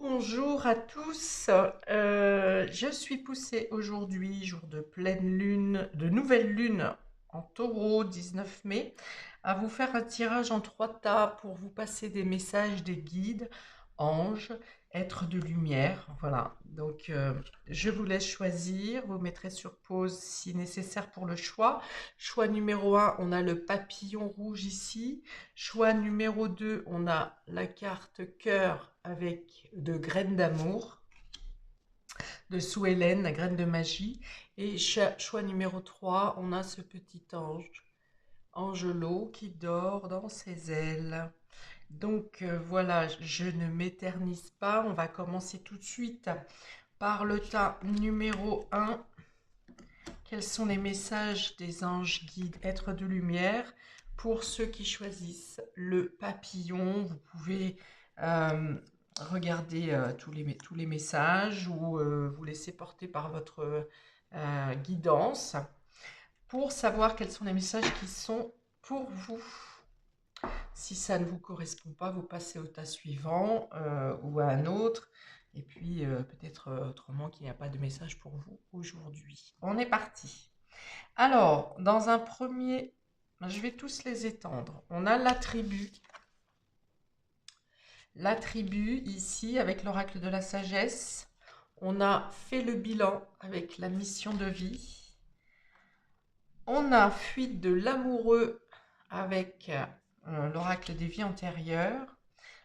Bonjour à tous. Je suis poussée aujourd'hui, jour de pleine lune, de nouvelle lune en Taureau, 19 mai, à vous faire un tirage en 3 tas pour vous passer des messages des guides, anges, êtres de lumière. Voilà. Donc, je vous laisse choisir. Vous mettrez sur pause si nécessaire pour le choix. Choix numéro 1, on a le papillon rouge ici. Choix numéro 2, on a la carte cœur avec de graines d'amour de Sue Hélène, la graine de magie. Et choix numéro 3, on a ce petit ange, Angelo, qui dort dans ses ailes. Donc voilà, je ne m'éternise pas, on va commencer tout de suite par le tas numéro 1. Quels sont les messages des anges guides, êtres de lumière? Pour ceux qui choisissent le papillon, vous pouvez regarder tous les messages ou vous laisser porter par votre guidance pour savoir quels sont les messages qui sont pour vous. Si ça ne vous correspond pas, vous passez au tas suivant ou à un autre. Et puis peut-être autrement qu'il n'y a pas de message pour vous aujourd'hui. On est parti. Alors, dans un premier, je vais tous les étendre. On a la tribu. La tribu ici avec l'oracle de la sagesse. On a fait le bilan avec la mission de vie. On a fuite de l'amoureux avec l'oracle des vies antérieures.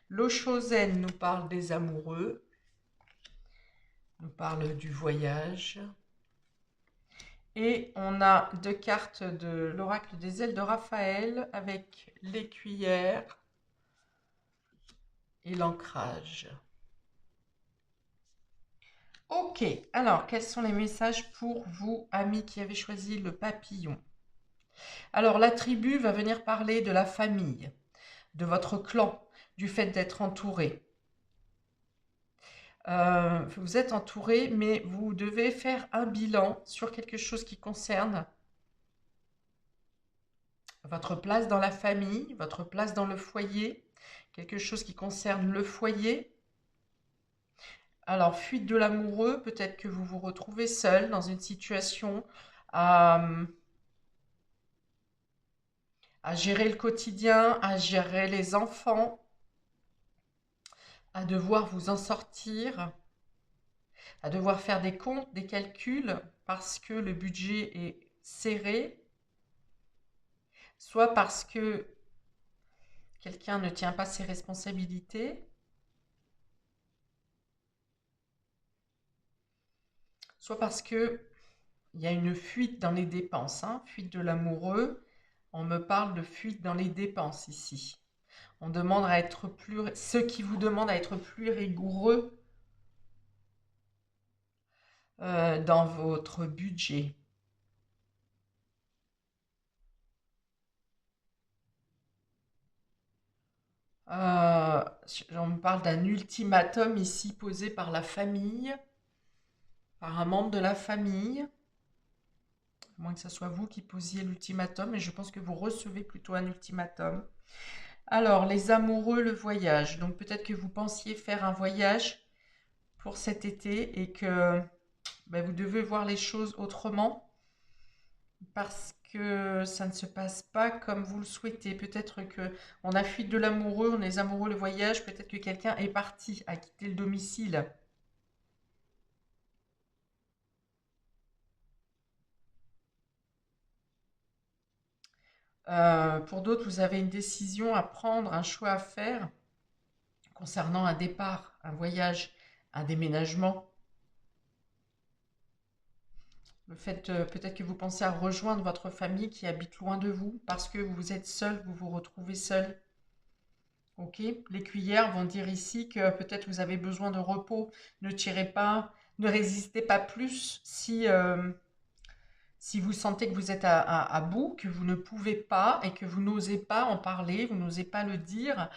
L'Oshozen nous parle des amoureux, nous parle du voyage. Et on a 2 cartes de l'oracle des ailes de Raphaël avec l'écuyère et l'ancrage. Ok, alors quels sont les messages pour vous, amis qui avez choisi le papillon? Alors la tribu va venir parler de la famille, de votre clan, du fait d'être entouré. Vous êtes entouré, mais vous devez faire un bilan sur quelque chose qui concerne votre place dans la famille, votre place dans le foyer, quelque chose qui concerne le foyer. Alors, fuite de l'amoureux, peut-être que vous vous retrouvez seul dans une situation à gérer le quotidien, à gérer les enfants, à devoir vous en sortir, à devoir faire des comptes, des calculs, parce que le budget est serré, soit parce que quelqu'un ne tient pas ses responsabilités, soit parce que il y a une fuite dans les dépenses, hein, fuite de l'amoureux. On me parle de fuite dans les dépenses ici. On demande à être ceux qui vous demandent à être plus rigoureux dans votre budget. Euh, on me parle d'un ultimatum ici posé par la famille, par un membre de la famille. À moins que ce soit vous qui posiez l'ultimatum, et je pense que vous recevez plutôt un ultimatum. Alors, les amoureux, le voyage. Donc peut-être que vous pensiez faire un voyage pour cet été et que ben, vous devez voir les choses autrement parce que ça ne se passe pas comme vous le souhaitez. Peut-être que on a fuite de l'amoureux, on est amoureux, le voyage, peut-être que quelqu'un est parti, a quitté le domicile. Pour d'autres, vous avez une décision à prendre, un choix à faire concernant un départ, un voyage, un déménagement. Le fait peut-être que vous pensez à rejoindre votre famille qui habite loin de vous parce que vous êtes seul, vous vous retrouvez seul. Ok, les cuillères vont dire ici que peut-être vous avez besoin de repos. Ne tirez pas, ne résistez pas plus si vous sentez que vous êtes à bout, que vous ne pouvez pas et que vous n'osez pas en parler, vous n'osez pas le dire.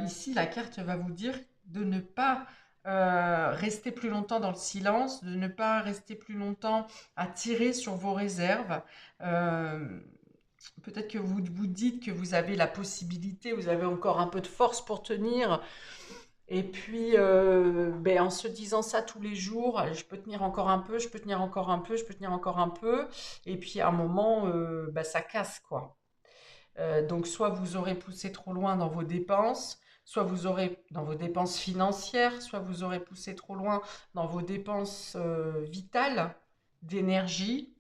Ici, la carte va vous dire de ne pas rester plus longtemps dans le silence, de ne pas rester plus longtemps à tirer sur vos réserves. Euh, Peut-être que vous vous dites que vous avez la possibilité, vous avez encore un peu de force pour tenir, Et puis, ben, en se disant ça tous les jours, je peux tenir encore un peu, je peux tenir encore un peu, je peux tenir encore un peu. Et puis à un moment, ben, ça casse, quoi. Donc soit vous aurez poussé trop loin dans vos dépenses, soit vous aurez dans vos dépenses financières, soit vous aurez poussé trop loin dans vos dépenses vitales, d'énergie.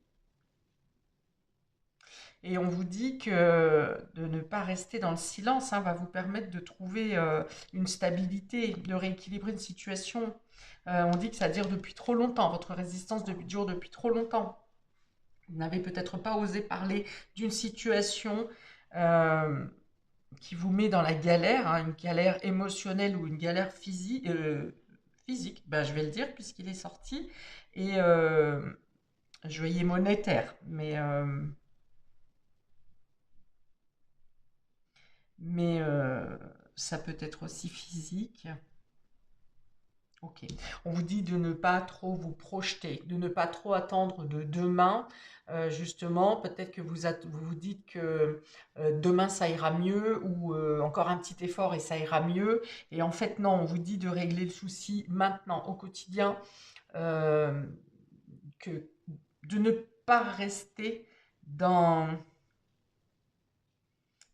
Et on vous dit que de ne pas rester dans le silence, hein, va vous permettre de trouver une stabilité, de rééquilibrer une situation. On dit que ça dure depuis trop longtemps, votre résistance dure depuis trop longtemps. Vous n'avez peut-être pas osé parler d'une situation euh, qui vous met dans la galère, hein, une galère émotionnelle ou une galère physique, ben, je vais le dire puisqu'il est sorti, et je voyais monétaire, mais ça peut être aussi physique. Ok. On vous dit de ne pas trop vous projeter, de ne pas trop attendre de demain. Justement, peut-être que vous vous dites que demain ça ira mieux ou encore un petit effort et ça ira mieux. Et en fait, non, on vous dit de régler le souci maintenant, au quotidien, euh, que de ne pas rester dans,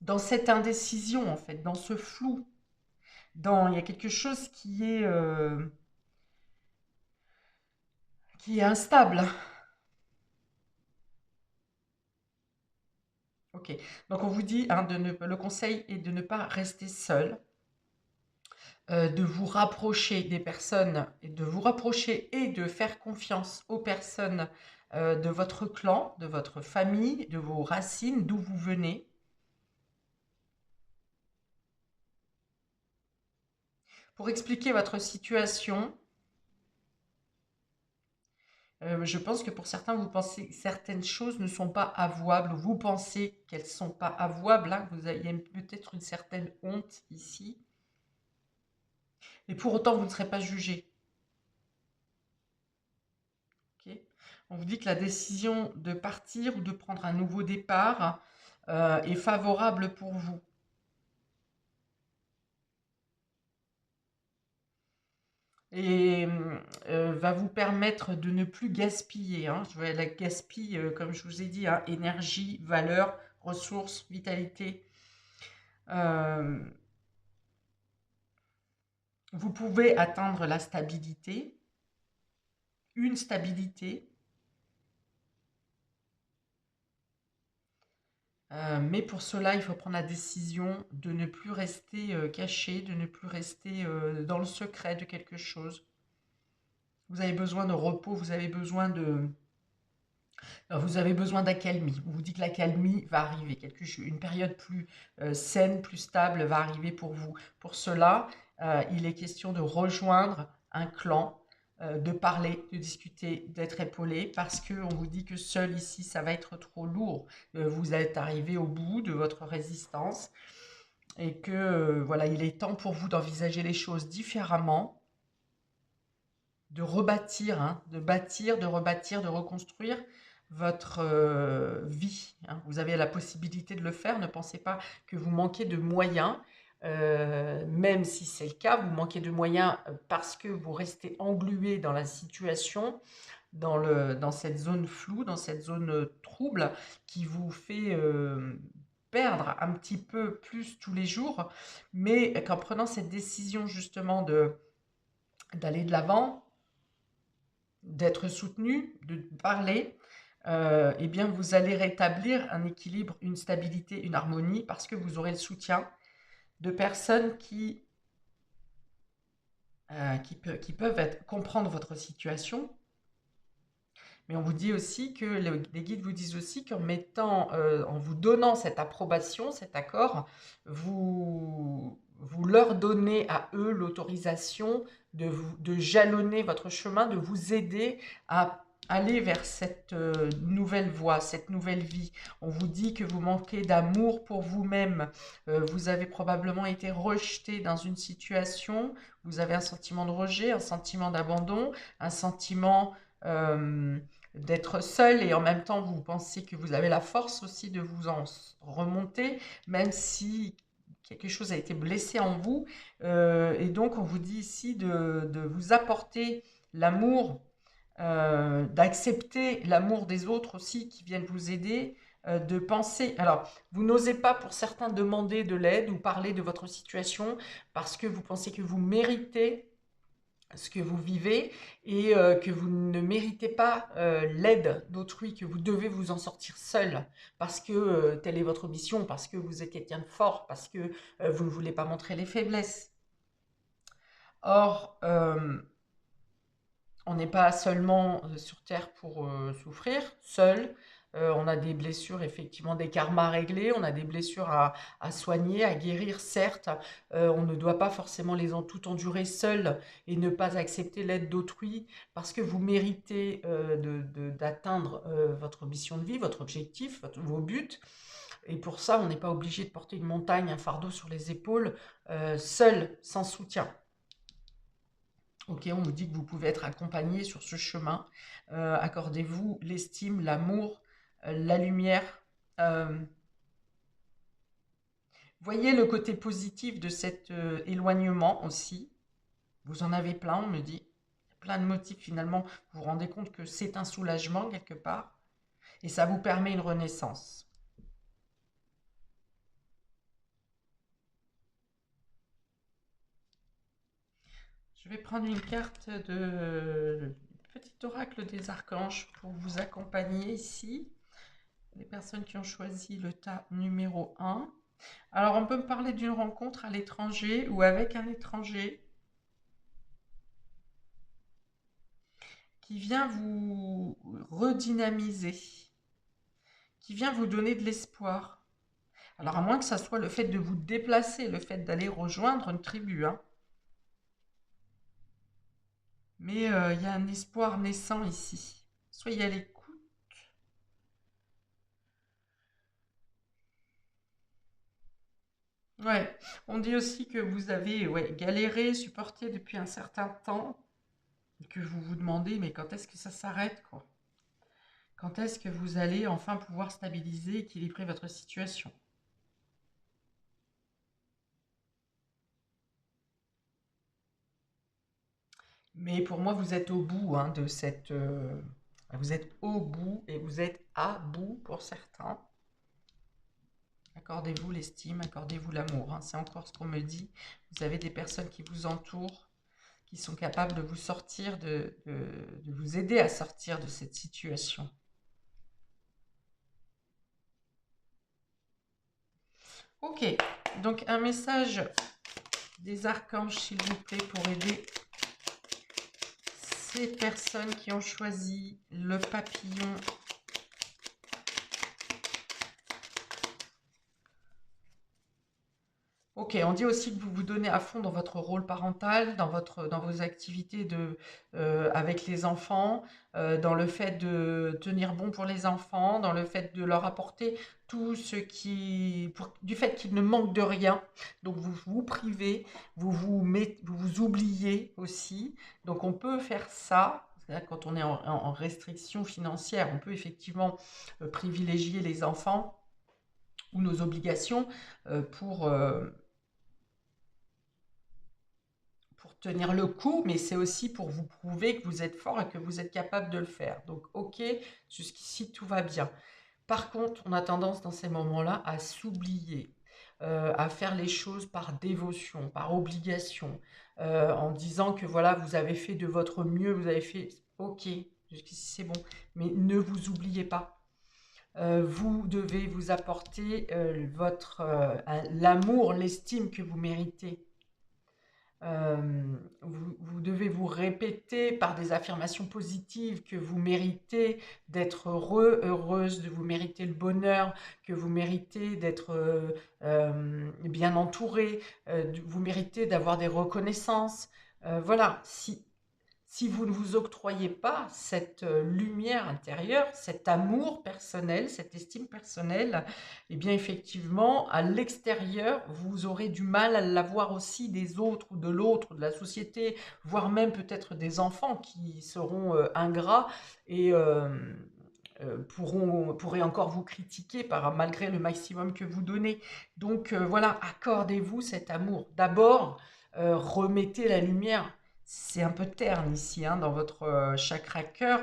dans cette indécision, en fait, dans ce flou. Il y a quelque chose qui est instable. Ok, donc on vous dit, hein, le conseil est de ne pas rester seul, de vous rapprocher des personnes, et de vous rapprocher et de faire confiance aux personnes de votre clan, de votre famille, de vos racines, d'où vous venez. Pour expliquer votre situation, je pense que pour certains, vous pensez que certaines choses ne sont pas avouables, vous pensez qu'elles ne sont pas avouables, hein, il y a peut-être une certaine honte ici, et pour autant, vous ne serez pas jugé. Ok. On vous dit que la décision de partir ou de prendre un nouveau départ est favorable pour vous et va vous permettre de ne plus gaspiller, hein. Je vois la gaspille, comme je vous ai dit, hein, énergie, valeur, ressources, vitalité. Euh, Vous pouvez atteindre la stabilité, une stabilité. Mais pour cela, il faut prendre la décision de ne plus rester caché, de ne plus rester dans le secret de quelque chose. Vous avez besoin de repos, vous avez besoin d'accalmie. On vous dit que l'accalmie va arriver, une période plus saine, plus stable va arriver pour vous. Pour cela, il est question de rejoindre un clan, de parler, de discuter, d'être épaulé, parce que on vous dit que seul ici, ça va être trop lourd. Vous êtes arrivé au bout de votre résistance et que voilà, il est temps pour vous d'envisager les choses différemment, de rebâtir, hein, de bâtir, de rebâtir, de reconstruire votre vie, hein. Vous avez la possibilité de le faire. Ne pensez pas que vous manquez de moyens. Même si c'est le cas, vous manquez de moyens parce que vous restez englué dans la situation, dans cette zone floue, dans cette zone trouble qui vous fait perdre un petit peu plus tous les jours. Mais qu'en prenant cette décision justement d'aller de l'avant, d'être soutenu, de parler, eh bien vous allez rétablir un équilibre, une stabilité, une harmonie, parce que vous aurez le soutien de personnes qui peuvent comprendre votre situation. Mais on vous dit aussi que les guides vous disent aussi qu'en en vous donnant cette approbation, cet accord, vous leur donnez à eux l'autorisation de jalonner votre chemin, de vous aider à aller vers cette nouvelle voie, cette nouvelle vie. On vous dit que vous manquez d'amour pour vous-même. Vous avez probablement été rejeté dans une situation. Vous avez un sentiment de rejet, un sentiment d'abandon, un sentiment d'être seul et en même temps vous pensez que vous avez la force aussi de vous en remonter, même si quelque chose a été blessé en vous. Et donc, on vous dit ici de vous apporter l'amour, d'accepter l'amour des autres aussi qui viennent vous aider, de penser. Alors, vous n'osez pas pour certains demander de l'aide ou parler de votre situation parce que vous pensez que vous méritez ce que vous vivez et que vous ne méritez pas l'aide d'autrui, que vous devez vous en sortir seul parce que telle est votre mission, parce que vous êtes quelqu'un de fort, parce que vous ne voulez pas montrer les faiblesses. Or, on n'est pas seulement sur Terre pour souffrir seul. On a des blessures, effectivement, des karmas à régler, on a des blessures à soigner, à guérir, certes. On ne doit pas forcément tout endurer seul et ne pas accepter l'aide d'autrui parce que vous méritez d'atteindre votre mission de vie, votre objectif, vos buts. Et pour ça, on n'est pas obligé de porter une montagne, un fardeau sur les épaules, seul, sans soutien. Ok, on vous dit que vous pouvez être accompagné sur ce chemin. Accordez-vous l'estime, l'amour, la lumière. Voyez le côté positif de cet éloignement aussi. Vous en avez plein, on me dit. Plein de motifs finalement. Vous vous rendez compte que c'est un soulagement quelque part. Et ça vous permet une renaissance. Je vais prendre une carte de petit oracle des archanges pour vous accompagner ici. Les personnes qui ont choisi le tas numéro 1. Alors, on peut me parler d'une rencontre à l'étranger ou avec un étranger qui vient vous redynamiser, qui vient vous donner de l'espoir. Alors, à moins que ça soit le fait de vous déplacer, le fait d'aller rejoindre une tribu, hein. Mais il y a un espoir naissant ici. Soyez à l'écoute. Ouais, on dit aussi que vous avez galéré, supporté depuis un certain temps, et que vous vous demandez, mais quand est-ce que ça s'arrête, quoi? Quand est-ce que vous allez enfin pouvoir stabiliser, équilibrer votre situation? Mais pour moi, vous êtes au bout hein, de cette... vous êtes au bout et vous êtes à bout pour certains. Accordez-vous l'estime, accordez-vous l'amour, hein. C'est encore ce qu'on me dit. Vous avez des personnes qui vous entourent, qui sont capables de vous sortir, de vous aider à sortir de cette situation. Ok, donc un message des archanges, s'il vous plaît, pour aider ces personnes qui ont choisi le papillon. Ok, on dit aussi que vous vous donnez à fond dans votre rôle parental, dans vos activités avec les enfants, dans le fait de tenir bon pour les enfants, dans le fait de leur apporter tout ce du fait qu'ils ne manquent de rien. Donc vous vous privez, vous vous oubliez aussi. Donc on peut faire ça. Quand on est en restriction financière, on peut effectivement privilégier les enfants ou nos obligations pour tenir le coup, mais c'est aussi pour vous prouver que vous êtes fort et que vous êtes capable de le faire. Donc, ok, jusqu'ici, tout va bien. Par contre, on a tendance dans ces moments-là à s'oublier, à faire les choses par dévotion, par obligation, en disant que voilà, vous avez fait de votre mieux, vous avez fait, ok, jusqu'ici c'est bon, mais ne vous oubliez pas. Vous devez vous apporter l'amour, l'estime que vous méritez. Vous devez vous répéter par des affirmations positives que vous méritez d'être heureux, heureuse, de vous mériter le bonheur, que vous méritez d'être bien entouré, vous méritez d'avoir des reconnaissances. Voilà, si vous ne vous octroyez pas cette lumière intérieure, cet amour personnel, cette estime personnelle, eh bien effectivement, à l'extérieur, vous aurez du mal à l'avoir aussi des autres ou de l'autre, de la société, voire même peut-être des enfants qui seront ingrats et pourraient encore vous critiquer malgré le maximum que vous donnez. Donc voilà, accordez-vous cet amour. D'abord, remettez la lumière. C'est un peu terne ici, hein, dans votre chakra cœur,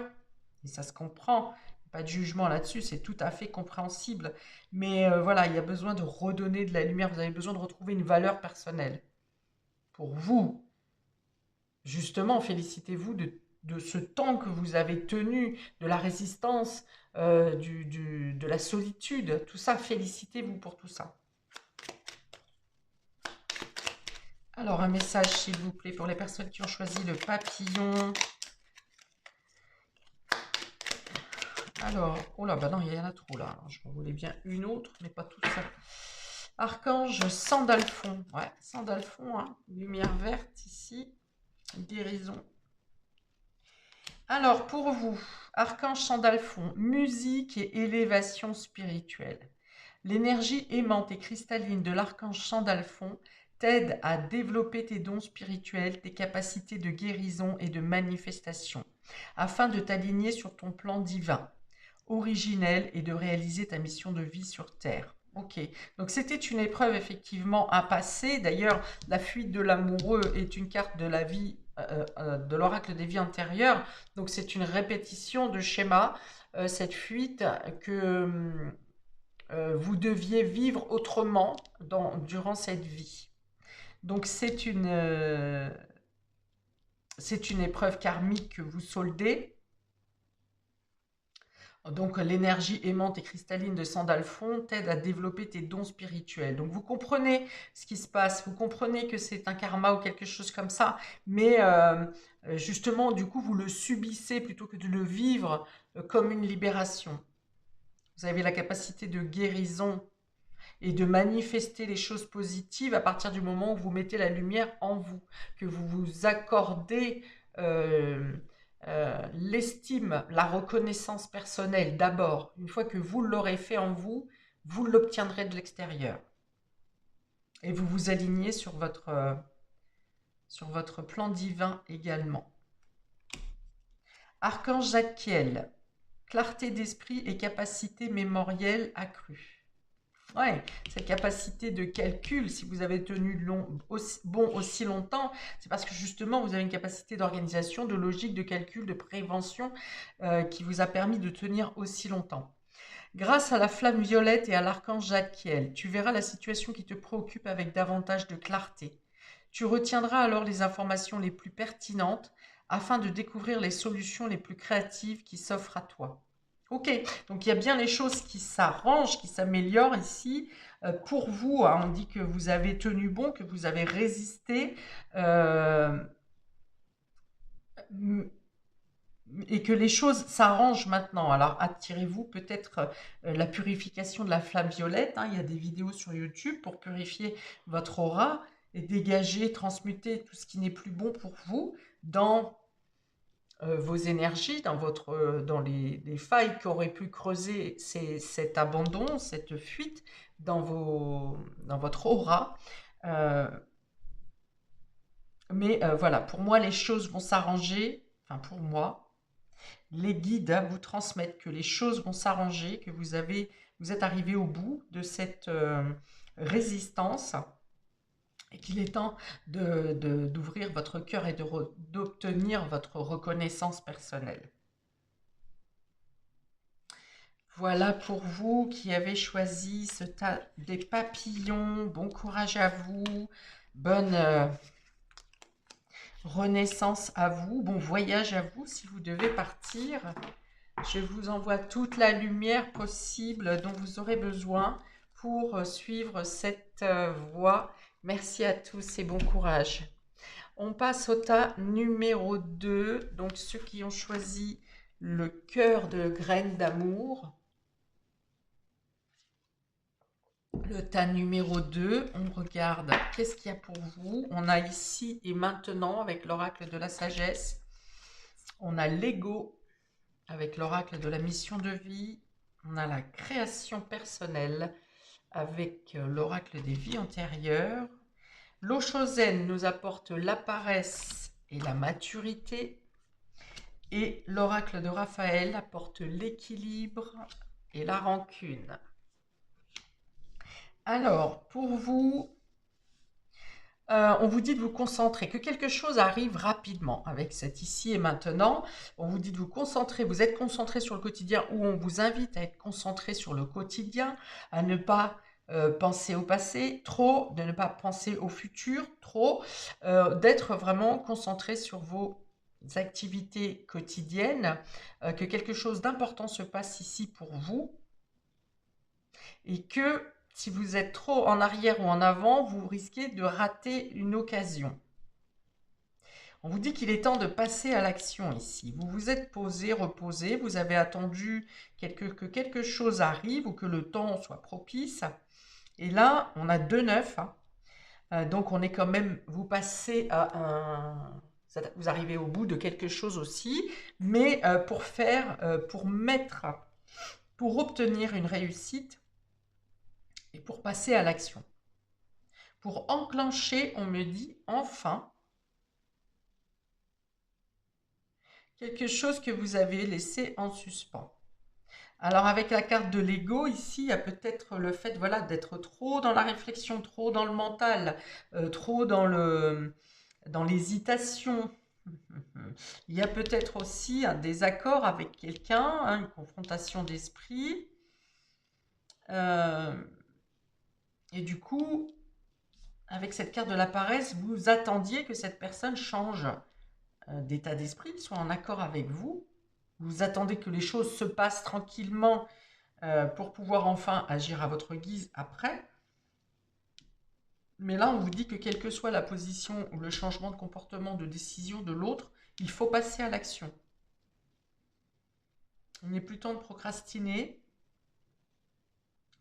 et ça se comprend. Pas de jugement là-dessus, c'est tout à fait compréhensible. Mais voilà, il y a besoin de redonner de la lumière. Vous avez besoin de retrouver une valeur personnelle. Pour vous, justement, félicitez-vous de ce temps que vous avez tenu, de la résistance, de la solitude. Tout ça, félicitez-vous pour tout ça. Alors, un message, s'il vous plaît, pour les personnes qui ont choisi le papillon. Alors, oh là, bah non, il y en a trop là. Je voulais bien une autre, mais pas tout ça. Archange Sandalphon. Ouais, Sandalphon, hein. Lumière verte ici. Guérison. Alors, pour vous, Archange Sandalphon, musique et élévation spirituelle. L'énergie aimante et cristalline de l'archange Sandalphon t'aide à développer tes dons spirituels, tes capacités de guérison et de manifestation, afin de t'aligner sur ton plan divin, originel et de réaliser ta mission de vie sur Terre. Ok, donc c'était une épreuve effectivement à passer. D'ailleurs, la fuite de l'amoureux est une carte de la vie, de l'oracle des vies antérieures. Donc c'est une répétition de schéma, cette fuite que vous deviez vivre autrement durant cette vie. Donc c'est une épreuve karmique que vous soldez. Donc l'énergie aimante et cristalline de Sandalphon t'aide à développer tes dons spirituels. Donc vous comprenez ce qui se passe, vous comprenez que c'est un karma ou quelque chose comme ça, mais justement du coup vous le subissez plutôt que de le vivre comme une libération. Vous avez la capacité de guérison et de manifester les choses positives à partir du moment où vous mettez la lumière en vous, que vous vous accordez l'estime, la reconnaissance personnelle d'abord. Une fois que vous l'aurez fait en vous, vous l'obtiendrez de l'extérieur. Et vous vous alignez sur votre plan divin également. Archange Zadkiel, clarté d'esprit et capacité mémorielle accrue. Ouais, cette capacité de calcul, si vous avez tenu bon aussi longtemps, c'est parce que justement vous avez une capacité d'organisation, de logique, de calcul, de prévention qui vous a permis de tenir aussi longtemps. Grâce à la flamme violette et à l'archange Zadkiel, tu verras la situation qui te préoccupe avec davantage de clarté. Tu retiendras alors les informations les plus pertinentes afin de découvrir les solutions les plus créatives qui s'offrent à toi. Ok, donc il y a bien les choses qui s'arrangent, qui s'améliorent ici. Pour vous, hein, on dit que vous avez tenu bon, que vous avez résisté et que les choses s'arrangent maintenant. Alors attirez-vous peut-être la purification de la flamme violette. Hein. Il y a des vidéos sur YouTube pour purifier votre aura et dégager, transmuter tout ce qui n'est plus bon pour vous dans vos énergies, dans les failles qu'aurait pu creuser cet abandon, cette fuite dans votre aura. Mais voilà, pour moi, les choses vont s'arranger. Enfin, pour moi, les guides vous transmettent que les choses vont s'arranger, que vous êtes arrivé au bout de cette résistance et qu'il est temps d'ouvrir votre cœur et d'obtenir votre reconnaissance personnelle. Voilà pour vous qui avez choisi ce tas des papillons. Bon courage à vous. Bonne renaissance à vous. Bon voyage à vous si vous devez partir. Je vous envoie toute la lumière possible dont vous aurez besoin pour suivre cette voie. Merci à tous et bon courage. On passe au tas numéro 2, donc ceux qui ont choisi le cœur de graines d'amour. Le tas numéro 2, on regarde qu'est-ce qu'il y a pour vous. On a ici et maintenant avec l'oracle de la sagesse. On a l'ego avec l'oracle de la mission de vie. On a la création personnelle avec l'oracle des vies antérieures. L'eau chosène nous apporte la paresse et la maturité. Et l'oracle de Raphaël apporte l'équilibre et la rancune. Alors, pour vous, on vous dit de vous concentrer, que quelque chose arrive rapidement avec cet ici et maintenant. On vous dit de vous concentrer, vous êtes concentré sur le quotidien ou on vous invite à être concentré sur le quotidien, à ne pas penser au passé trop, de ne pas penser au futur trop, d'être vraiment concentré sur vos activités quotidiennes, que quelque chose d'important se passe ici pour vous et que si vous êtes trop en arrière ou en avant, vous risquez de rater une occasion. On vous dit qu'il est temps de passer à l'action ici. Vous vous êtes posé, reposé, vous avez attendu que quelque chose arrive ou que le temps soit propice. Et là, on a 2 9. Donc on est quand même, vous passez à un... Vous arrivez au bout de quelque chose aussi, mais pour obtenir une réussite et pour passer à l'action. Pour enclencher, on me dit enfin quelque chose que vous avez laissé en suspens. Alors avec la carte de l'ego, ici, il y a peut-être le fait voilà, d'être trop dans la réflexion, trop dans le mental, trop dans l'hésitation. Il y a peut-être aussi un désaccord avec quelqu'un, hein, une confrontation d'esprit. Et du coup, avec cette carte de la paresse, vous attendiez que cette personne change d'état d'esprit, soit en accord avec vous. Vous attendez que les choses se passent tranquillement pour pouvoir enfin agir à votre guise après. Mais là, on vous dit que quelle que soit la position ou le changement de comportement, de décision de l'autre, il faut passer à l'action. Il n'est plus temps de procrastiner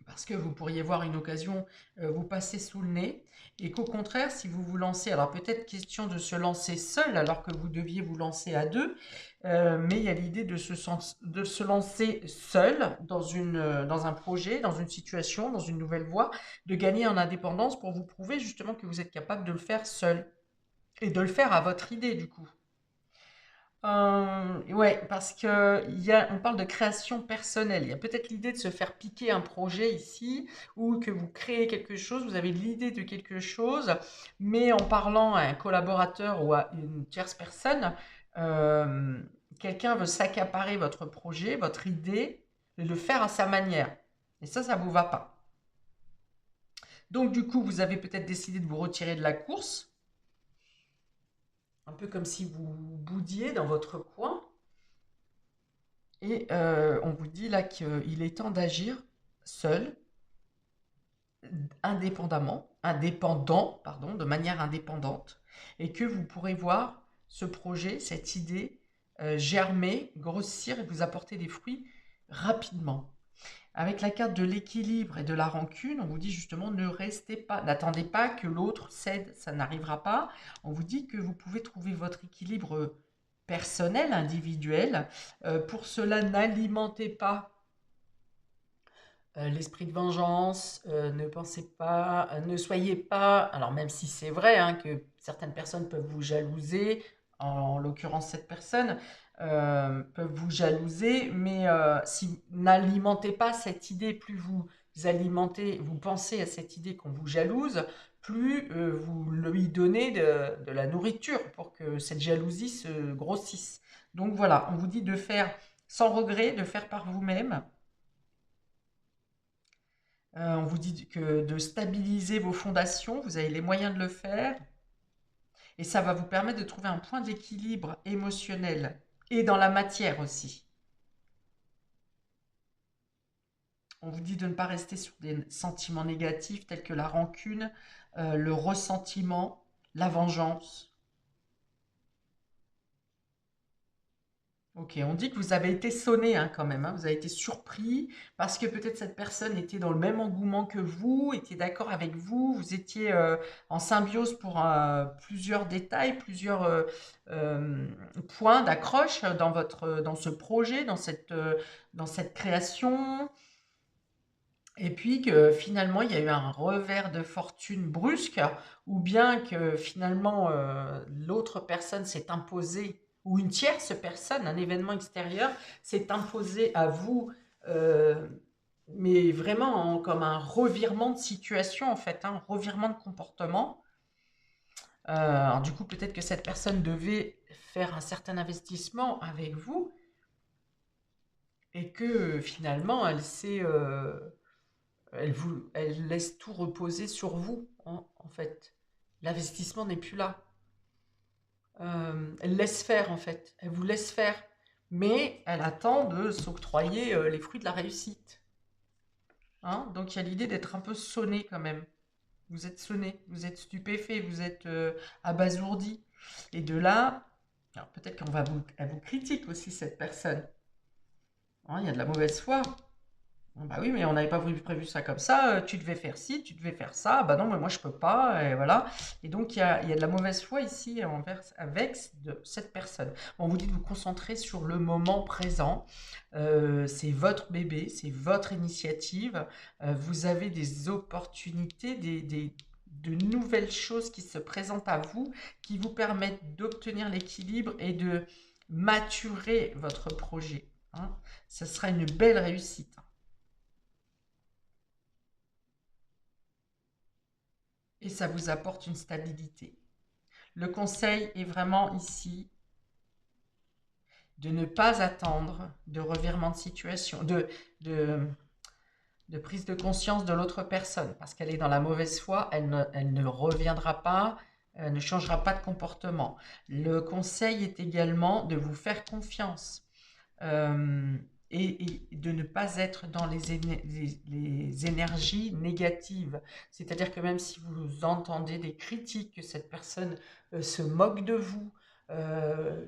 parce que vous pourriez voir une occasion vous passer sous le nez et qu'au contraire, si vous vous lancez, alors peut-être question de se lancer seul alors que vous deviez vous lancer à deux, mais il y a l'idée de se lancer seul dans un projet, dans une situation, dans une nouvelle voie, de gagner en indépendance pour vous prouver justement que vous êtes capable de le faire seul et de le faire à votre idée du coup. Ouais, parce que on parle de création personnelle. Il y a peut-être l'idée de se faire piquer un projet ici, ou que vous créez quelque chose, vous avez l'idée de quelque chose, mais en parlant à un collaborateur ou à une tierce personne, euh, quelqu'un veut s'accaparer votre projet, votre idée, et le faire à sa manière. Et ça vous va pas. Donc du coup, vous avez peut-être décidé de vous retirer de la course, un peu comme si vous boudiez dans votre coin. Et on vous dit là qu'il est temps d'agir seul, indépendant, de manière indépendante, et que vous pourrez voir ce projet, cette idée germer, grossir et vous apporter des fruits rapidement. Avec la carte de l'équilibre et de la rancune, on vous dit justement ne restez pas, n'attendez pas que l'autre cède, ça n'arrivera pas. On vous dit que vous pouvez trouver votre équilibre personnel, individuel. Pour cela, n'alimentez pas l'esprit de vengeance, ne pensez pas, ne soyez pas, alors même si c'est vrai hein, que certaines personnes peuvent vous jalouser, en l'occurrence cette personne, peuvent vous jalouser, mais si n'alimentez pas cette idée, plus vous alimentez, vous pensez à cette idée qu'on vous jalouse, plus vous lui donnez de la nourriture pour que cette jalousie se grossisse. Donc voilà, on vous dit de faire sans regret, de faire par vous-même. On vous dit que de stabiliser vos fondations, vous avez les moyens de le faire, et ça va vous permettre de trouver un point d'équilibre émotionnel et dans la matière aussi. On vous dit de ne pas rester sur des sentiments négatifs tels que la rancune, le ressentiment, la vengeance. Ok, on dit que vous avez été sonné hein, quand même, hein. Vous avez été surpris parce que peut-être cette personne était dans le même engouement que vous, était d'accord avec vous, vous étiez en symbiose pour plusieurs détails, plusieurs points d'accroche dans ce projet, dans cette création. Et puis que finalement il y a eu un revers de fortune brusque, ou bien que finalement l'autre personne s'est imposée ou une tierce personne, un événement extérieur s'est imposé à vous, euh, mais vraiment comme un revirement de situation en fait, un revirement de comportement. Alors du coup, peut-être que cette personne devait faire un certain investissement avec vous et que finalement, elle laisse tout reposer sur vous, en fait. L'investissement n'est plus là. Elle laisse faire, en fait. Elle vous laisse faire. Mais elle attend de s'octroyer les fruits de la réussite. Hein. Donc il y a l'idée d'être un peu sonné quand même. Vous êtes sonné, vous êtes stupéfait, vous êtes abasourdi. Et de là, alors peut-être elle vous critique aussi, cette personne. Hein, il y a de la mauvaise foi. Ah bah oui, mais on n'avait pas prévu ça comme ça. Tu devais faire ci, tu devais faire ça. Bah non, mais moi je peux pas. Et voilà. Et donc il y a de la mauvaise foi ici avec cette personne. Bon, vous dites de vous concentrer sur le moment présent. C'est votre bébé, c'est votre initiative. Vous avez des opportunités, de nouvelles choses qui se présentent à vous, qui vous permettent d'obtenir l'équilibre et de maturer votre projet. Hein. Ce sera une belle réussite. Et ça vous apporte une stabilité. Le conseil est vraiment ici de ne pas attendre de revirement de situation, de, de prise de conscience de l'autre personne, parce qu'elle est dans la mauvaise foi, elle ne reviendra pas, elle ne changera pas de comportement. Le conseil est également de vous faire confiance. Et de ne pas être dans les énergies négatives. C'est-à-dire que même si vous entendez des critiques, que cette personne se moque de vous, euh,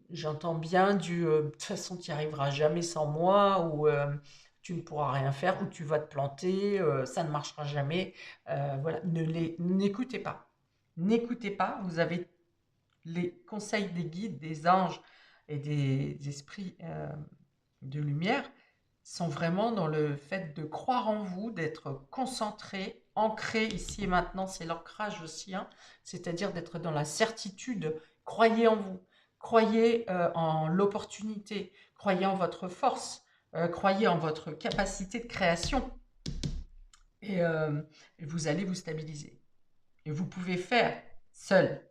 j'entends bien de toute façon tu n'y arriveras jamais sans moi, ou tu ne pourras rien faire, ou tu vas te planter, ça ne marchera jamais. Voilà, n'écoutez pas. N'écoutez pas, vous avez les conseils des guides, des anges et des esprits de lumière sont vraiment dans le fait de croire en vous, d'être concentré, ancré ici et maintenant, c'est l'ancrage aussi, hein, c'est-à-dire d'être dans la certitude, croyez en vous, croyez en l'opportunité, croyez en votre force, croyez en votre capacité de création et, et vous allez vous stabiliser. Et vous pouvez faire seul,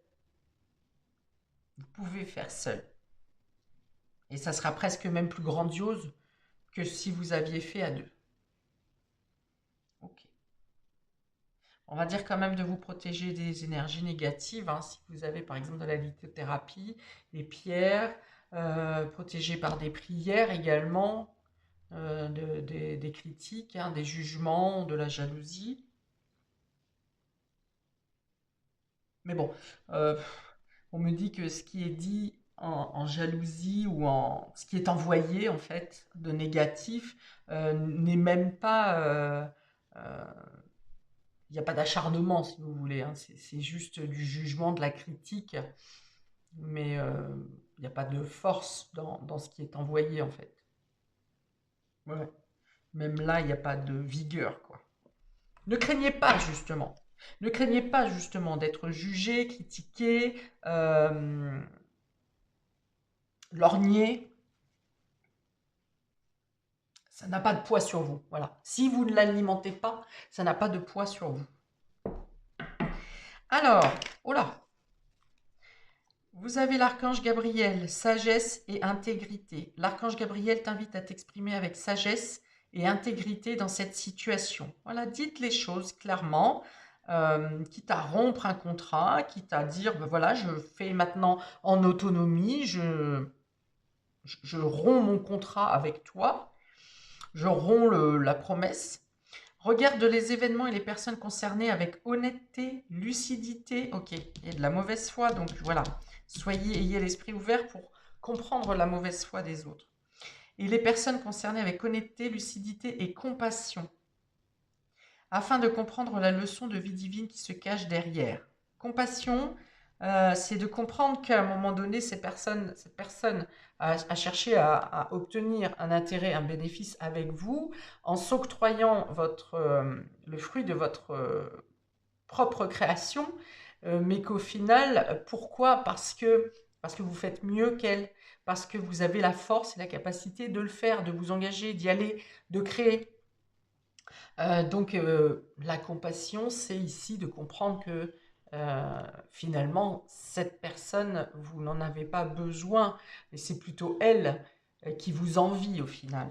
vous pouvez faire seul. Et ça sera presque même plus grandiose que si vous aviez fait à deux. Ok. On va dire quand même de vous protéger des énergies négatives. Hein, si vous avez par exemple de la lithothérapie, des pierres, protégées par des prières également, des critiques, hein, des jugements, de la jalousie. Mais bon, euh, on me dit que ce qui est dit en jalousie ou en ce qui est envoyé en fait de négatif n'est même pas. Il n'y a pas d'acharnement si vous voulez. Hein, c'est juste du jugement, de la critique, mais il n'y a pas de force dans ce qui est envoyé en fait. Ouais. Même là, il n'y a pas de vigueur quoi. Ne craignez pas justement. Ne craignez pas justement d'être jugé, critiqué, lorgné. Ça n'a pas de poids sur vous. Voilà. Si vous ne l'alimentez pas, ça n'a pas de poids sur vous. Alors, oh là, vous avez l'archange Gabriel, sagesse et intégrité. L'archange Gabriel t'invite à t'exprimer avec sagesse et intégrité dans cette situation. Voilà, dites les choses clairement, quitte à rompre un contrat, quitte à dire, ben voilà, je fais maintenant en autonomie, je romps mon contrat avec toi, je romps la promesse. Regarde les événements et les personnes concernées avec honnêteté, lucidité. Ok, il y a de la mauvaise foi, donc voilà. Ayez l'esprit ouvert pour comprendre la mauvaise foi des autres. Et les personnes concernées avec honnêteté, lucidité et compassion, afin de comprendre la leçon de vie divine qui se cache derrière. Compassion, c'est de comprendre qu'à un moment donné, cette personne a cherché à obtenir un intérêt, un bénéfice avec vous, en s'octroyant le fruit de votre propre création, mais qu'au final, pourquoi? Parce que parce que vous faites mieux qu'elle, parce que vous avez la force et la capacité de le faire, de vous engager, d'y aller, de créer. Donc, la compassion, c'est ici de comprendre que finalement, cette personne, vous n'en avez pas besoin, et c'est plutôt elle qui vous envie au final.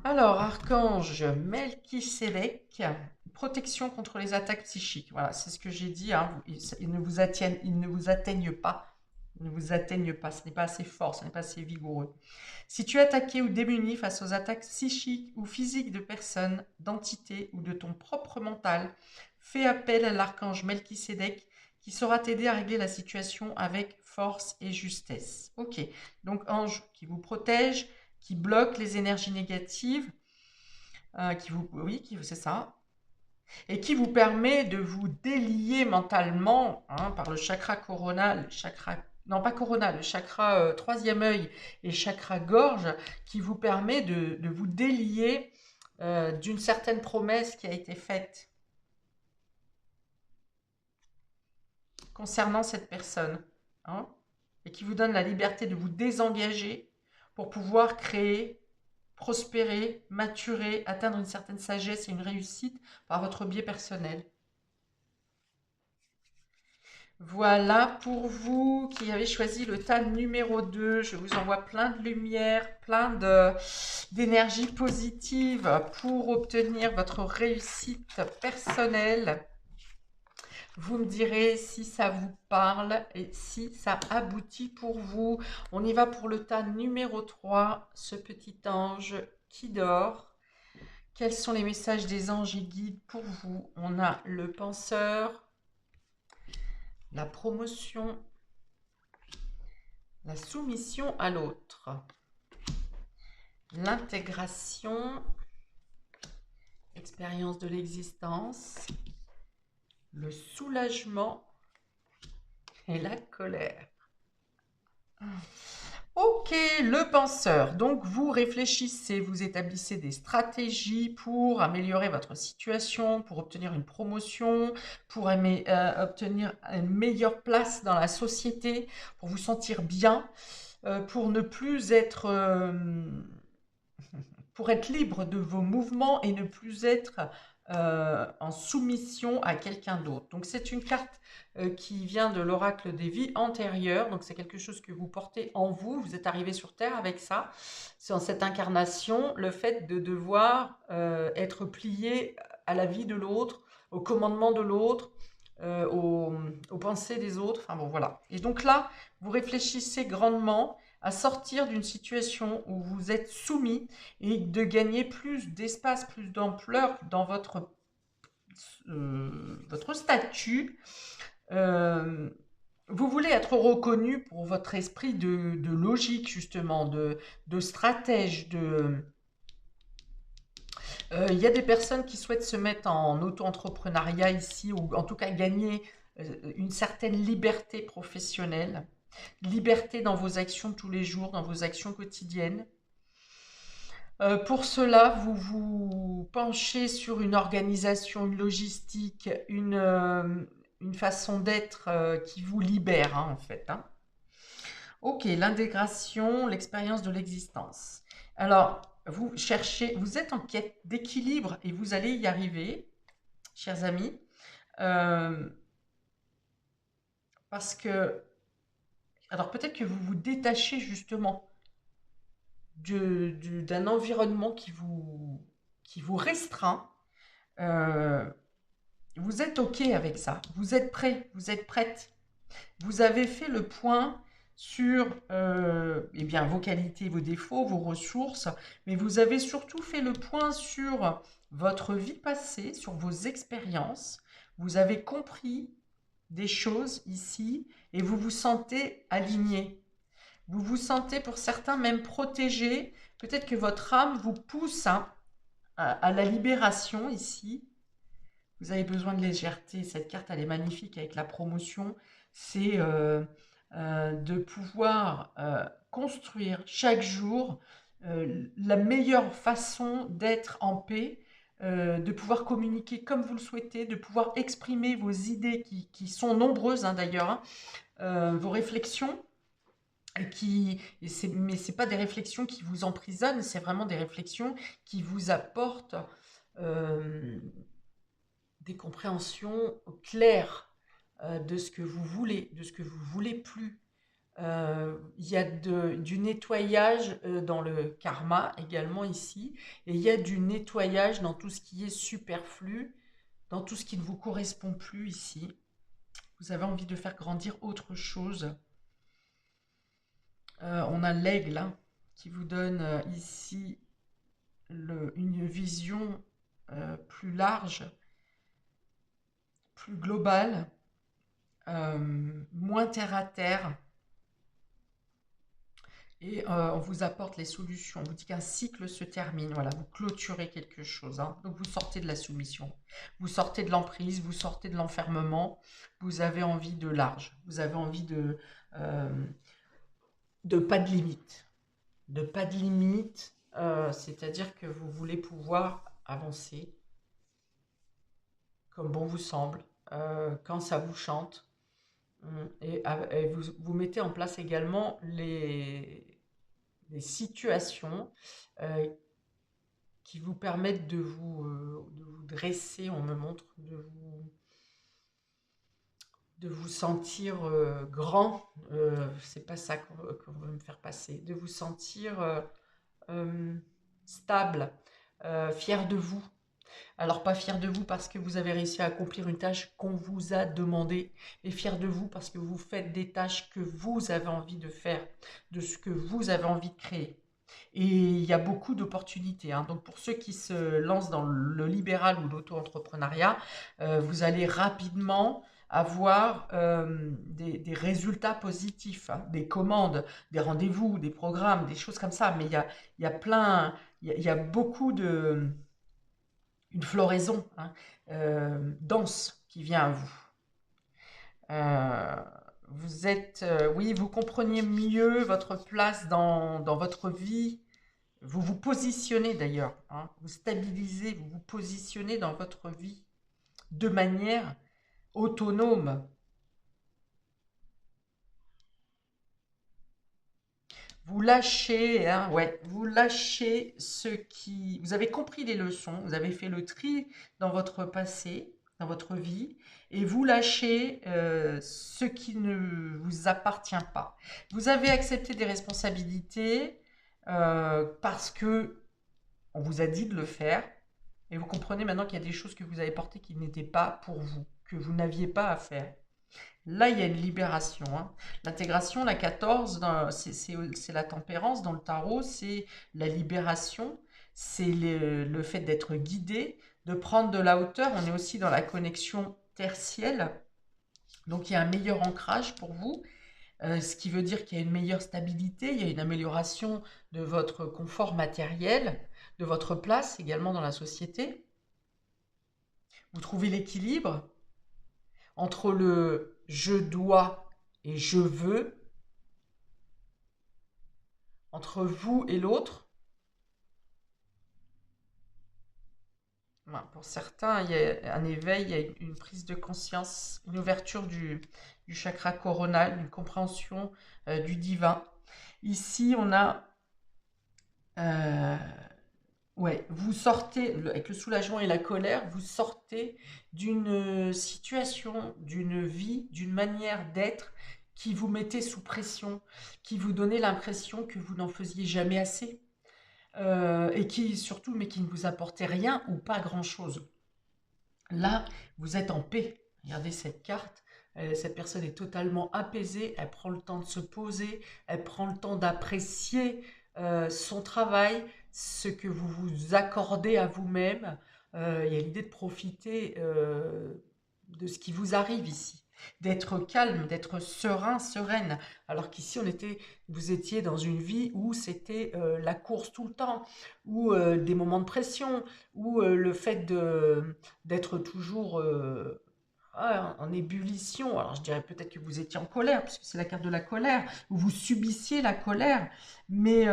Alors, archange Melchisédek, protection contre les attaques psychiques. Voilà, c'est ce que j'ai dit, hein. Ils ne vous atteignent pas. Ils ne vous atteignent pas. Ce n'est pas assez fort, ce n'est pas assez vigoureux. Si tu es attaqué ou démuni face aux attaques psychiques ou physiques de personnes, d'entités ou de ton propre mental, fais appel à l'archange Melchisédek qui saura t'aider à régler la situation avec force et justesse. Ok, donc ange qui vous protège, qui bloque les énergies négatives, c'est ça, et qui vous permet de vous délier mentalement par le chakra coronal, non pas coronal, le chakra troisième œil et chakra gorge, qui vous permet de vous délier d'une certaine promesse qui a été faite concernant cette personne, hein, et qui vous donne la liberté de vous désengager pour pouvoir créer, prospérer, maturer, atteindre une certaine sagesse et une réussite par votre biais personnel. Voilà pour vous qui avez choisi le tas numéro 2. Je vous envoie plein de lumière, d'énergie positive pour obtenir votre réussite personnelle. Vous me direz si ça vous parle et si ça aboutit pour vous. On y va pour le tas numéro 3, ce petit ange qui dort. Quels sont les messages des anges et guides pour vous? On a le penseur, la promotion, la soumission à l'autre, l'intégration, expérience de l'existence, le soulagement et la colère. Ok, le penseur. Donc, vous réfléchissez, vous établissez des stratégies pour améliorer votre situation, pour obtenir une promotion, pour obtenir une meilleure place dans la société, pour vous sentir bien, pour ne plus être... pour être libre de vos mouvements et ne plus être en soumission à quelqu'un d'autre. Donc c'est une carte qui vient de l'oracle des vies antérieures, donc c'est quelque chose que vous portez en vous, vous êtes arrivé sur Terre avec ça, c'est en cette incarnation, le fait de devoir être plié à la vie de l'autre, au commandement de l'autre, aux pensées des autres, enfin bon voilà. Et donc là, vous réfléchissez grandement à sortir d'une situation où vous êtes soumis et de gagner plus d'espace, plus d'ampleur dans votre statut. Vous voulez être reconnu pour votre esprit de logique, justement, de stratège. Il y a des personnes qui souhaitent se mettre en auto-entrepreneuriat ici, ou en tout cas gagner une certaine liberté professionnelle, liberté dans vos actions de tous les jours, dans vos actions quotidiennes. Pour cela, vous vous penchez sur une organisation, une logistique, une façon d'être qui vous libère, en fait. Ok, l'intégration, l'expérience de l'existence. Alors, vous êtes en quête d'équilibre et vous allez y arriver, chers amis, euh, parce que, alors peut-être que vous vous détachez justement d'un environnement qui vous restreint. Euh, Vous êtes OK avec ça. Vous êtes prêt, vous êtes prête. Vous avez fait le point sur eh bien, vos qualités, vos défauts, vos ressources, mais vous avez surtout fait le point sur votre vie passée, sur vos expériences. Vous avez compris des choses ici et vous vous sentez aligné. Vous vous sentez pour certains même protégé. Peut-être que votre âme vous pousse à la libération ici. Vous avez besoin de légèreté. Cette carte, elle est magnifique avec la promotion. C'est de pouvoir construire chaque jour la meilleure façon d'être en paix de pouvoir communiquer comme vous le souhaitez, de pouvoir exprimer vos idées qui sont nombreuses hein, d'ailleurs, hein, vos réflexions. Mais ce n'est pas des réflexions qui vous emprisonnent, c'est vraiment des réflexions qui vous apportent euh, des compréhensions claires de ce que vous voulez, de ce que vous voulez plus. Il y a du nettoyage dans le karma également ici, et il y a du nettoyage dans tout ce qui est superflu, dans tout ce qui ne vous correspond plus ici. Vous avez envie de faire grandir autre chose. On a l'aigle hein, qui vous donne ici une vision plus large, plus globale, moins terre à terre. Et on vous apporte les solutions. On vous dit qu'un cycle se termine. Voilà, vous clôturez quelque chose. Hein. Donc vous sortez de la soumission. Vous sortez de l'emprise, vous sortez de l'enfermement. Vous avez envie de large. Vous avez envie de pas de limite. De pas de limite. C'est-à-dire que vous voulez pouvoir avancer comme bon vous semble, quand ça vous chante. Et vous mettez en place également des situations euh, qui vous permettent de vous dresser, on me montre, de vous sentir grand. C'est pas ça qu'on veut me faire passer. De vous sentir euh, stable, fier de vous. Alors pas fier de vous parce que vous avez réussi à accomplir une tâche qu'on vous a demandé, mais fier de vous parce que vous faites des tâches que vous avez envie de faire, de ce que vous avez envie de créer. Et il y a beaucoup d'opportunités. Hein. Donc pour ceux qui se lancent dans le libéral ou l'auto-entrepreneuriat, vous allez rapidement avoir des résultats positifs, hein, des commandes, des rendez-vous, des programmes, des choses comme ça. Mais il y a plein, il y a beaucoup de une floraison hein, dense qui vient à vous. Euh, vous êtes, oui, vous compreniez mieux votre place dans votre vie. Vous vous positionnez d'ailleurs, hein, vous stabilisez, vous vous positionnez dans votre vie de manière autonome. Vous lâchez, hein, ouais, vous lâchez ce qui... Vous avez compris les leçons, vous avez fait le tri dans votre passé, dans votre vie, et vous lâchez ce qui ne vous appartient pas. Vous avez accepté des responsabilités parce que on vous a dit de le faire, et vous comprenez maintenant qu'il y a des choses que vous avez portées qui n'étaient pas pour vous, que vous n'aviez pas à faire. Là, il y a une libération. Hein. L'intégration, la 14, c'est la tempérance dans le tarot, c'est la libération, c'est le fait d'être guidé, de prendre de la hauteur. On est aussi dans la connexion tertielle, donc il y a un meilleur ancrage pour vous, ce qui veut dire qu'il y a une meilleure stabilité, il y a une amélioration de votre confort matériel, de votre place également dans la société. Vous trouvez l'équilibre entre le je dois et je veux, entre vous et l'autre. Pour certains, il y a un éveil, il y a une prise de conscience, une ouverture du chakra coronal, une compréhension du divin. Ici, on a... euh, ouais, vous sortez, avec le soulagement et la colère, vous sortez d'une situation, d'une vie, d'une manière d'être qui vous mettait sous pression, qui vous donnait l'impression que vous n'en faisiez jamais assez, et qui surtout, mais qui ne vous apportait rien ou pas grand-chose. Là, vous êtes en paix. Regardez cette carte. Cette personne est totalement apaisée. Elle prend le temps de se poser. Elle prend le temps d'apprécier son travail, ce que vous vous accordez à vous-même. Il y a l'idée de profiter de ce qui vous arrive ici. D'être calme, d'être serein, sereine. Alors qu'ici, vous étiez dans une vie où c'était la course tout le temps, ou des moments de pression, ou le fait d'être toujours en ébullition. Alors je dirais peut-être que vous étiez en colère, puisque c'est la carte de la colère, où vous subissiez la colère, mais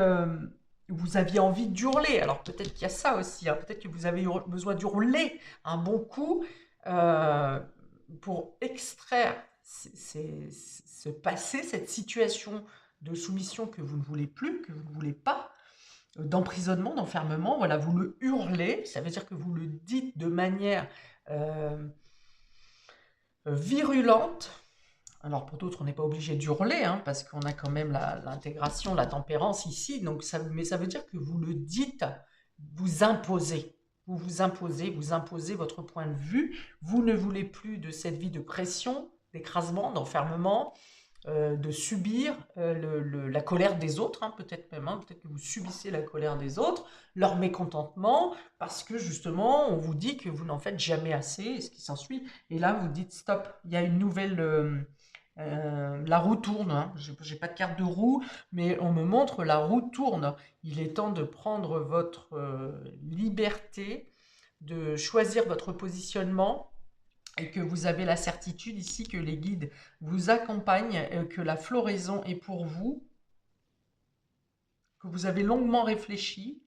vous aviez envie d'hurler. Alors peut-être qu'il y a ça aussi, hein. Peut-être que vous avez besoin d'hurler un bon coup euh, pour extraire ce passé, cette situation de soumission que vous ne voulez plus, que vous ne voulez pas, d'emprisonnement, d'enfermement. Voilà, vous le hurlez, ça veut dire que vous le dites de manière euh, virulente. Alors pour d'autres, on n'est pas obligé d'hurler, hein, parce qu'on a quand même l'intégration, la tempérance ici. Donc mais ça veut dire que vous le dites, vous imposez. Vous imposez votre point de vue. Vous ne voulez plus de cette vie de pression, d'écrasement, d'enfermement, de subir la colère des autres, hein, peut-être même, hein, peut-être que vous subissez la colère des autres, leur mécontentement, parce que justement, on vous dit que vous n'en faites jamais assez, et ce qui s'ensuit. Et là, vous dites stop, il y a une nouvelle... la roue tourne, hein. Je n'ai pas de carte de roue, mais on me montre la roue tourne. Il est temps de prendre votre liberté, de choisir votre positionnement, et que vous avez la certitude ici que les guides vous accompagnent, que la floraison est pour vous, que vous avez longuement réfléchi.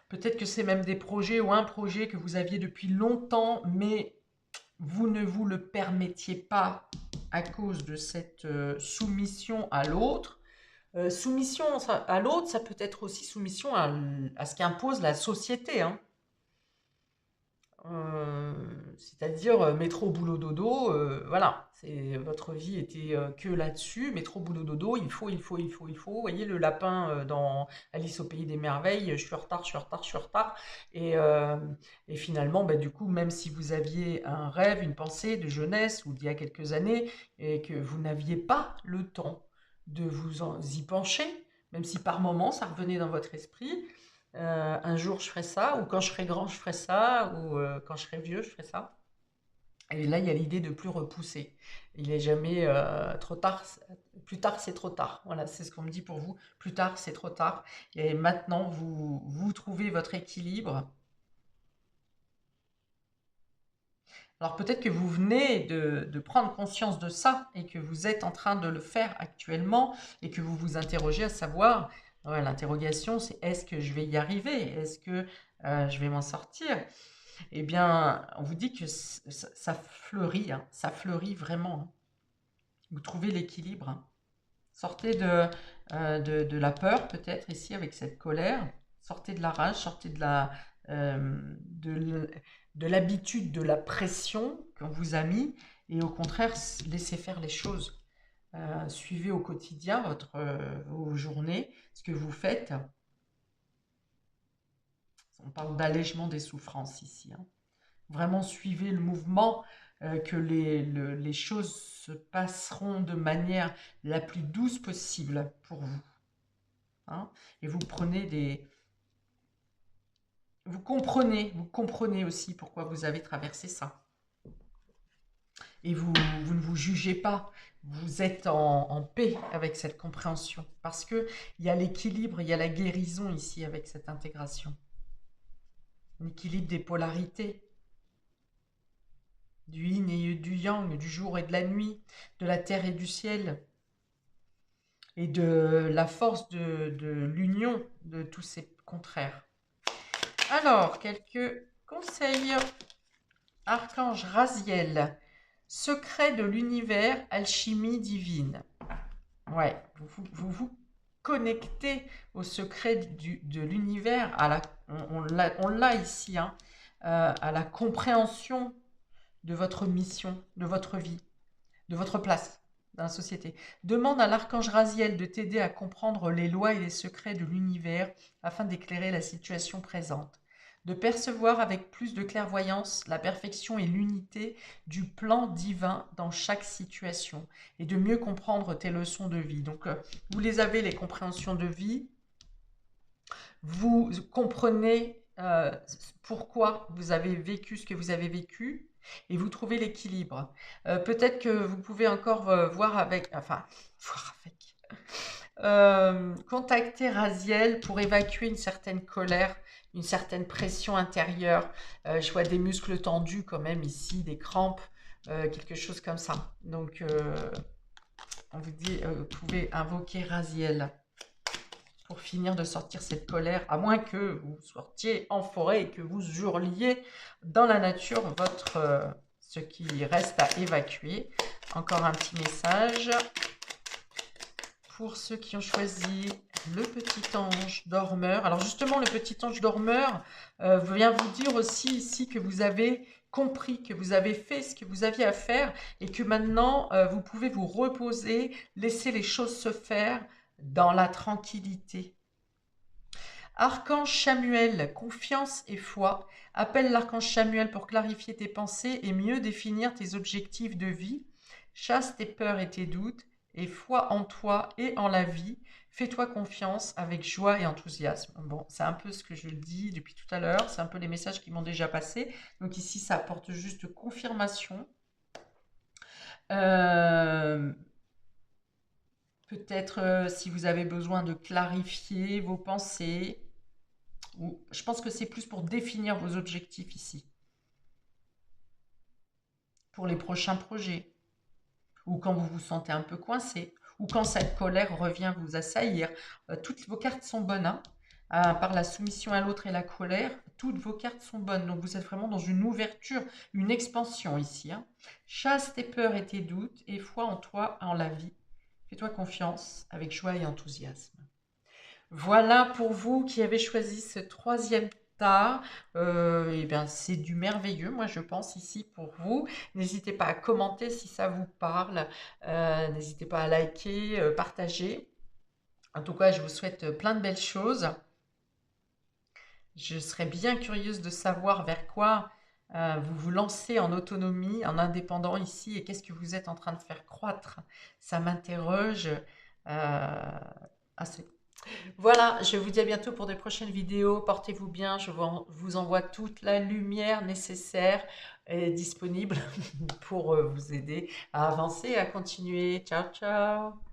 Peut-être que c'est même des projets ou un projet que vous aviez depuis longtemps, mais vous ne vous le permettiez pas à cause de cette soumission à l'autre. Soumission à l'autre, ça peut être aussi soumission à ce qu'impose la société, hein. C'est-à-dire métro boulot dodo, voilà, votre vie était que là-dessus, métro boulot dodo, il faut. Vous voyez le lapin dans Alice au pays des merveilles, je suis en retard, je suis en retard, je suis en retard. Et finalement, bah, du coup, même si vous aviez un rêve, une pensée de jeunesse ou d'il y a quelques années, et que vous n'aviez pas le temps de y pencher, même si par moment ça revenait dans votre esprit, un jour je ferai ça, ou quand je serai grand je ferai ça, ou quand je serai vieux je ferai ça. Et là il y a l'idée de plus repousser. Il n'est jamais trop tard, plus tard c'est trop tard. Voilà, c'est ce qu'on me dit pour vous. Plus tard c'est trop tard. Et maintenant vous trouvez votre équilibre. Alors peut-être que vous venez de prendre conscience de ça et que vous êtes en train de le faire actuellement et que vous vous interrogez à savoir, ouais, l'interrogation c'est est-ce que je vais y arriver? Est-ce que je vais m'en sortir? Eh bien, on vous dit que ça fleurit, hein, ça fleurit vraiment, hein. Vous trouvez l'équilibre, hein. Sortez de la peur peut-être ici avec cette colère, sortez de la rage, sortez de l'habitude, de la pression qu'on vous a mis, et au contraire, laissez faire les choses. Suivez au quotidien vos journées, ce que vous faites. On parle d'allègement des souffrances ici, hein. Vraiment suivez le mouvement, que les choses se passeront de manière la plus douce possible pour vous, hein. Et vous comprenez aussi pourquoi vous avez traversé ça. Et vous ne vous jugez pas, vous êtes en paix avec cette compréhension, parce qu'il y a l'équilibre, il y a la guérison ici avec cette intégration. L'équilibre des polarités, du yin et du yang, du jour et de la nuit, de la terre et du ciel, et de la force de l'union de tous ces contraires. Alors, quelques conseils. Archange Raziel, secret de l'univers, alchimie divine. Ouais, vous connectez au secret de l'univers, on l'a ici, hein, à la compréhension de votre mission, de votre vie, de votre place dans la société. Demande à l'archange Raziel de t'aider à comprendre les lois et les secrets de l'univers afin d'éclairer la situation présente, de percevoir avec plus de clairvoyance la perfection et l'unité du plan divin dans chaque situation et de mieux comprendre tes leçons de vie. Donc, vous les avez, les compréhensions de vie. Vous comprenez pourquoi vous avez vécu ce que vous avez vécu et vous trouvez l'équilibre. Peut-être que vous pouvez encore contacter Raziel pour évacuer une certaine colère, une certaine pression intérieure. Je vois des muscles tendus quand même ici, des crampes, quelque chose comme ça. Donc, on vous dit, vous pouvez invoquer Raziel pour finir de sortir cette colère, à moins que vous sortiez en forêt et que vous hurliez dans la nature ce qui reste à évacuer. Encore un petit message pour ceux qui ont choisi le petit ange dormeur. Alors justement, le petit ange dormeur vient vous dire aussi ici que vous avez compris, que vous avez fait ce que vous aviez à faire et que maintenant, vous pouvez vous reposer, laisser les choses se faire dans la tranquillité. Archange Chamuel, confiance et foi. Appelle l'archange Chamuel pour clarifier tes pensées et mieux définir tes objectifs de vie. Chasse tes peurs et tes doutes et foi en toi et en la vie. Fais-toi confiance avec joie et enthousiasme. Bon, c'est un peu ce que je dis depuis tout à l'heure. C'est un peu les messages qui m'ont déjà passé. Donc ici, ça apporte juste confirmation. Peut-être si vous avez besoin de clarifier vos pensées. Je pense que c'est plus pour définir vos objectifs ici. Pour les prochains projets. Ou quand vous vous sentez un peu coincé. Ou quand cette colère revient vous assaillir. Toutes vos cartes sont bonnes. Hein. Par la soumission à l'autre et la colère, toutes vos cartes sont bonnes. Donc vous êtes vraiment dans une ouverture, une expansion ici. Hein. Chasse tes peurs et tes doutes et foi en toi, en la vie. Fais-toi confiance avec joie et enthousiasme. Voilà pour vous qui avez choisi ce troisième tas. Eh bien, c'est du merveilleux, moi je pense, ici pour vous. N'hésitez pas à commenter si ça vous parle. N'hésitez pas à liker, partager. En tout cas, je vous souhaite plein de belles choses. Je serais bien curieuse de savoir vers quoi vous vous lancez en autonomie, en indépendant ici, et qu'est-ce que vous êtes en train de faire croître. Ça m'interroge assez. Voilà, je vous dis à bientôt pour de prochaines vidéos. Portez-vous bien, je vous envoie toute la lumière nécessaire et disponible pour vous aider à avancer et à continuer. Ciao, ciao!